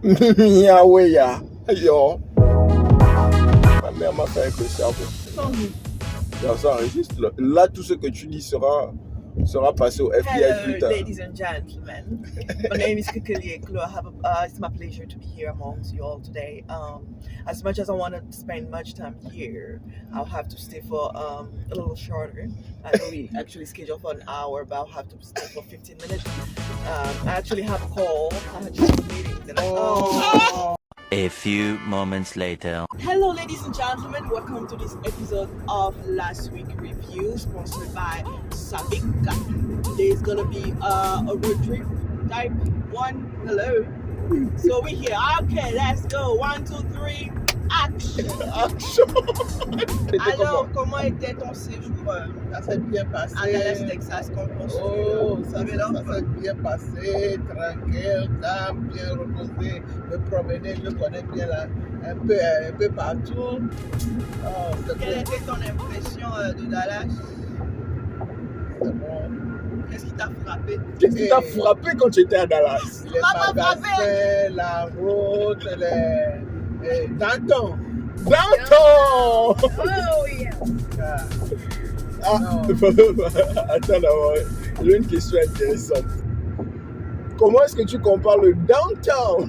Yahweh, yo. Ma mère m'a fait avec le cerveau. Ça enregistre. Là, tout ce que tu dis sera passé au FBI plus tard. Ladies and gentlemen. My name is Kikili Eklo. It's my pleasure to be here amongst you all today. As much as I want to spend much time here, I'll have to stay for a little shorter. I know we actually scheduled for an hour, but I'll have to stay for 15 minutes. I actually have a call. I had just meetings. A few moments later. Hello, ladies and gentlemen. Welcome to this episode of Last Week Review, sponsored by Sabika. Today is gonna be a road trip type one. Hello. So we're here. Okay, let's go. 1, 2, 3. Action. Alors, comment était ton séjour Ça s'est bien passé. à Dallas, Texas, quand on Ça s'est bien passé, tranquille, calme, bien reposé. Me promener, je connais bien là, un peu partout. Oh, c'est Quelle bien. était ton impression de Dallas? C'est bon. Qu'est-ce qui t'a frappé? Qu'est-ce qui t'a frappé quand tu étais à Dallas? Les Maman magasins, la route, les Danton. Danton! Oh yeah! Ah, Non. attends d'abord, j'ai une question intéressante. Comment est-ce que tu compares le downtown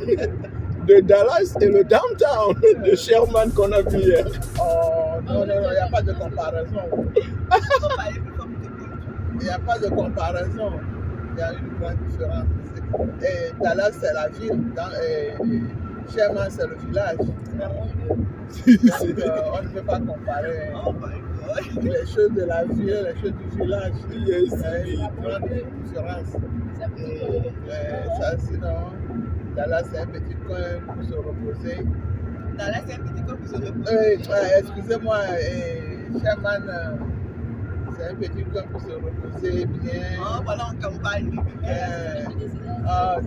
de Dallas et le downtown de Sherman qu'on a vu hier? Oh, non, il n'y a pas de comparaison. Faut parler plus fort pour t'écouter. Il n'y a pas de comparaison. Il y a une grande différence. Et Dallas, c'est la ville. Sherman, c'est le village. Donc, on ne peut pas comparer Oh my god! les choses de la ville et les choses du village. Yes. Il y a une grande différence. Ça, sinon, Dallas, c'est un petit coin pour se reposer. Dallas, c'est un petit peu plus de Excusez-moi, Sherman, c'est un petit coin pour se reposer bien. Oh, voilà, en campagne.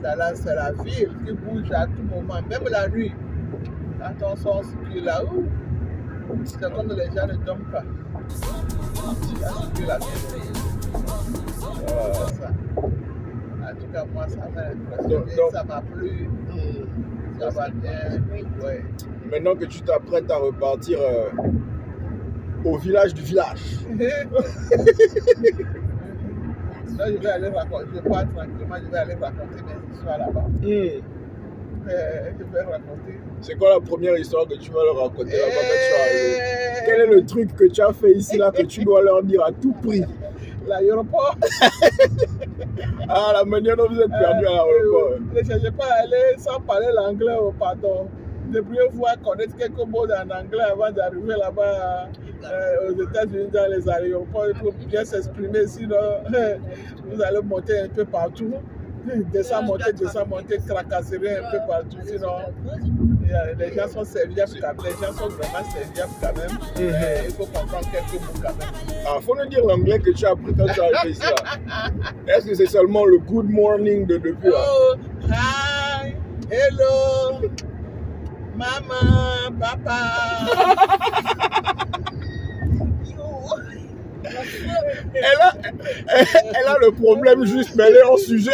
Dallas, c'est la ville qui bouge à tout moment, même la nuit. Quand on sort là-haut, c'est comme les gens ne dorment pas. Ça circule la ville. Ça. En tout cas, moi, ça m'a impressionné, Donc- ça m'a plu. Ça va bien. Ouais. Maintenant que tu t'apprêtes à repartir au village du village. Là, je vais aller raconter, je pars tranquillement, je vais aller raconter mes histoires là-bas. Je vais raconter. C'est quoi la première histoire que tu vas leur raconter là-bas quand tu vas arriver? Quel est le truc que tu as fait ici là que tu dois leur dire à tout prix? L'aéroport. Ah, la manière dont vous êtes perdu à l'aéroport. Ne cherchez pas à aller sans parler l'anglais, pardon. Devriez-vous connaître quelques mots en anglais avant d'arriver là-bas aux États-Unis dans les aéroports pour bien s'exprimer, sinon vous allez monter un peu partout. Descendre, monter, cracasserie un peu partout, sinon les gens sont serviables quand même, les gens sont vraiment serviables quand même. Il faut comprendre quelques mots quand même. Ah, faut nous dire l'anglais que tu as appris quand tu es arrivé ici là. Est-ce que c'est seulement le good morning de depuis là? Oh, hi, hello, maman, papa. Elle a le problème juste, mais elle est hors sujet.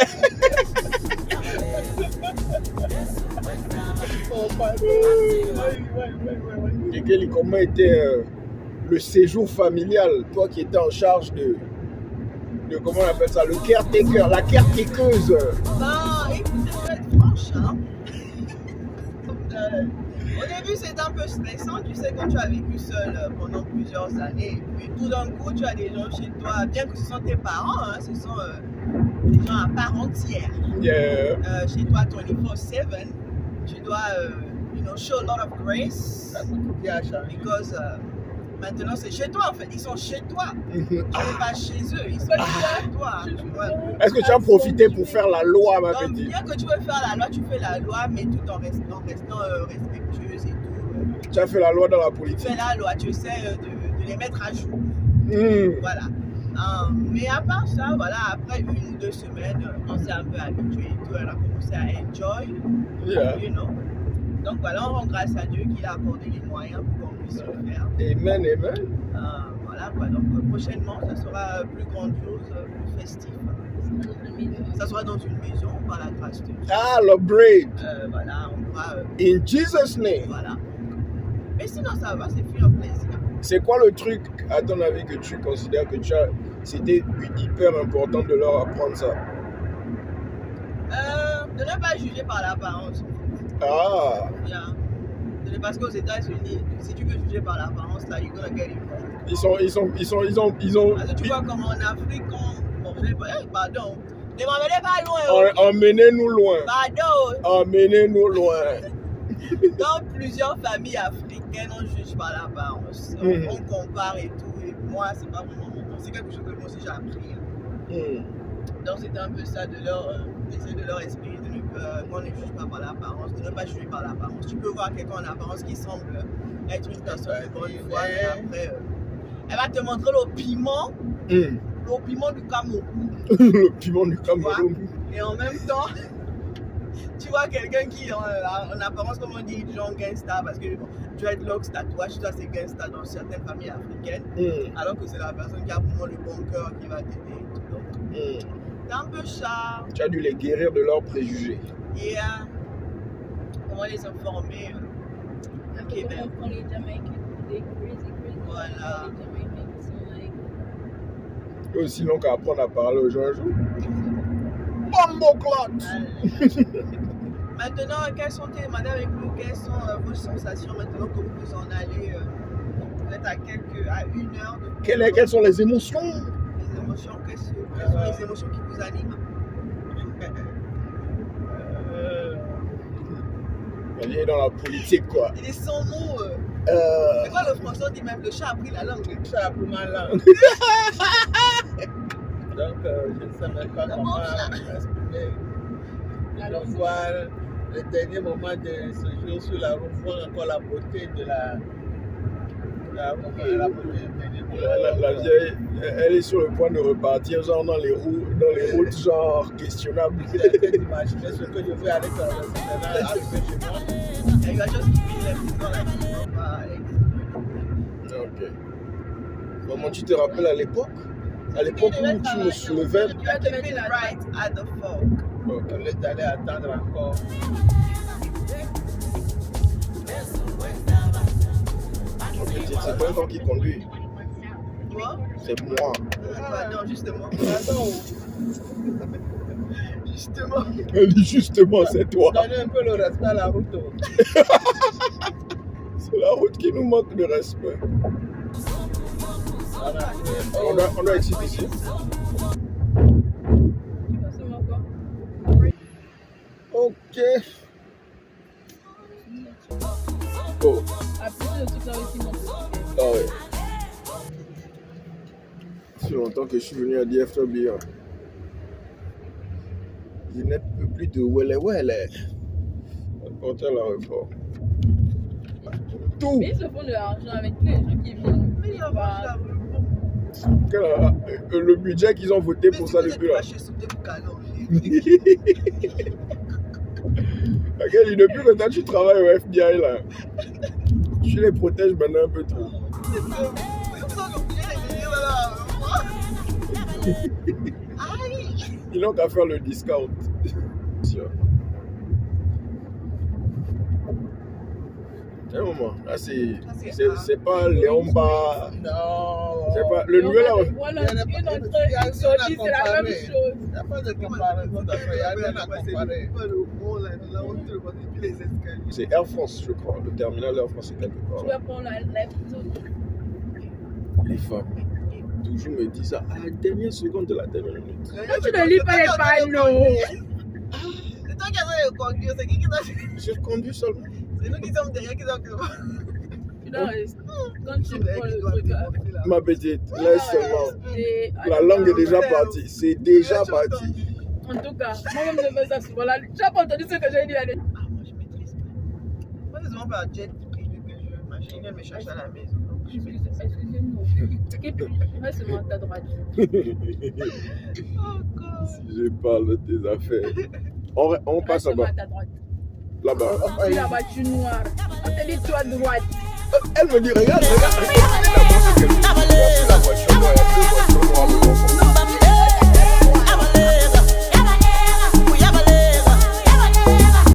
Oh, pardon. Et Kelly, comment était le séjour familial? Toi qui étais en charge de comment on appelle ça, le caretaker, la caretakeuse. Non, écoute, je vais être franche, hein. Au début, c'était un peu stressant, tu sais, quand tu as vécu seul pendant plusieurs années. Et puis tout d'un coup, tu as des gens chez toi, bien que ce sont tes parents, hein, ce sont des gens à part entière. Yeah. Chez toi, 24/7, tu dois, show a lot of grace. Qui a changé. Because maintenant, c'est chez toi, en fait. Ils sont chez toi. Tu n'es pas chez eux, ils sont chez toi. Tu vois. Est-ce que tu as profité pour faire la loi, ma Donc, petite? bien que tu veux faire la loi, tu fais la loi, mais tout en restant respectueuse et tout. Tu as fait la loi dans la Tu politique. fais la loi, tu essaies de les mettre à jour. Voilà. Mais à part ça, voilà, après 1 ou 2 semaines, on s'est un peu habitué et tout, elle a commencé à enjoy, Yeah. you know. Donc voilà, on rend grâce à Dieu qu'il a accordé les moyens pour qu'on puisse le faire. Amen, amen. Voilà quoi, donc prochainement, ça sera plus grandiose, plus festif. Ça sera dans une maison par la grâce de Dieu. Ah, l'upgrade. Voilà, on pas. In Jesus' name. Voilà. Mais sinon, ça va, c'est plus un plaisir. C'est quoi le truc, à ton avis, que tu considères que c'était hyper important de leur apprendre ça? De ne pas juger par l'apparence. Ah, Yeah. Parce qu'aux États-Unis, si tu veux juger par l'apparence, là, you're gonna get it wrong. ils ont. Parce que tu vois comme en Afrique, bon, je vais pas, pardon, ne m'emmenez pas loin. Emmenez-nous loin. Pardon. Emmenez-nous loin. Dans plusieurs familles africaines, on juge par l'apparence. On compare et tout. Et moi, c'est pas vraiment mon. C'est quelque chose que moi aussi j'ai appris. Donc c'était un peu ça d'essayer de leur expliquer qu'on ne juge pas par l'apparence, de ne pas juger par l'apparence. Tu peux voir quelqu'un en apparence qui semble être une personne de bonne foi, mais après, elle va te montrer le piment du Cameroun. Le piment du Cameroun. Et en même temps, tu vois quelqu'un qui en apparence, comme on dit, genre gangsta, parce que dreadlocks, tatouage, ça c'est gangsta dans certaines familles africaines, alors que c'est la personne qui a vraiment le bon cœur qui va t'aider et tout. Donc, c'est un peu ça. Tu as dû les guérir de leurs préjugés. Et comment les informer au Québec. On les Jamaïcains, des crazy. Voilà. Les Jamaïcains qui sont like. Et aussi long qu'à apprendre à parler aux gens un jour. Bombo clot! Maintenant, quelles sont avec nous, quelles sont vos sensations maintenant que vous en allez vous êtes à 1 heure de... Quelles sont les émotions? Les émotions, quelles sont les émotions qui vous animent? Elle est dans la politique, quoi. Il est sans mots. C'est quoi le français? On dit même le chat a pris la langue. Le chat a pris ma langue. Donc, je ne sais même pas comment exprimer. Donc, voir le dernier moment de ce jour sur la route, voir encore la beauté de la route. La vieille, elle est sur le point de repartir, genre dans les routes, genre questionnables. Il a été d'imaginer ce que je fais avec un restaurant arrivé chez moi. Elle va juste quitter les maisons. Ok. Comment tu te rappelles à l'époque? À l'époque où tu me soulevais. Tu vas te mettre right at the fork. Ok. Au lieu d'aller attendre encore. C'est pas toi qui conduit. Toi? C'est moi. Non, justement. Pardon. Justement. Elle dit justement, c'est toi. Donnez un peu le respect à la route. C'est la route qui nous manque de respect. On doit exciter ici. Tu vois seulement quoi? Ok. Oh. Après le truc là aussi, mon Ah ouais. C'est longtemps que je suis venu à DFW. Je n'ai plus de welle. Porter l'aéroport. Tout. Mais ils se font de l'argent avec tous les gens qui viennent. Mais il y a pas la Le budget qu'ils ont voté pour ça depuis là. Regarde, depuis que toi tu travailles au FBI là, tu les protèges maintenant un peu trop. Ils n'ont qu'à faire le discount. Un moment, là c'est pas Léomba. Non. C'est pas le nouvel là. Voilà, une autre c'est la même chose. Il n'y a pas de comparaison d'affaires, il n'y a rien à comparer. C'est Air France, je crois. Le terminal Air France est quelque part. Tu vas prendre la zone. Les femmes toujours me disent ça à la dernière seconde de la dernière minute. Tu ne lis pas les panneaux. C'est toi qui as le conduire, c'est qui t'a fait? Je conduis seulement. C'est nous qui sommes derrière qui sommes Tu dois rester. Quand tu prends le truc là. Ma petite, laisse seulement. La langue est déjà partie. C'est déjà parti. En tout cas, moi-même je fais ça souvent. Tu n'as pas entendu ce que j'ai dit là. Ah, moi je maîtrise pas. Moi c'est souvent par jet privé que je machine, elle me cherche à la maison. Donc je maîtrise. Excusez-nous. Reste seulement à ta droite. Oh God. Si je parle de tes affaires. On passe Reste seulement là-bas. à ta droite. Là-bas. Tu la voiture noire. On te dit toi à droite. Elle me dit, regarde. La voiture noire, il y a deux voitures noires devant moi.